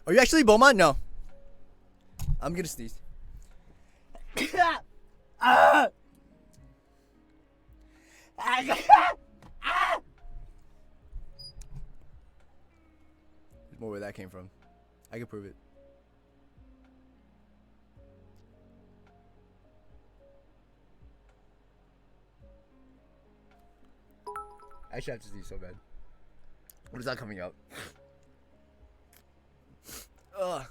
Are you actually Beomhan? No. I'm gonna sneeze. There's more where that came from. I can prove it. I should have to sneeze so bad. What is that coming out? Ugh.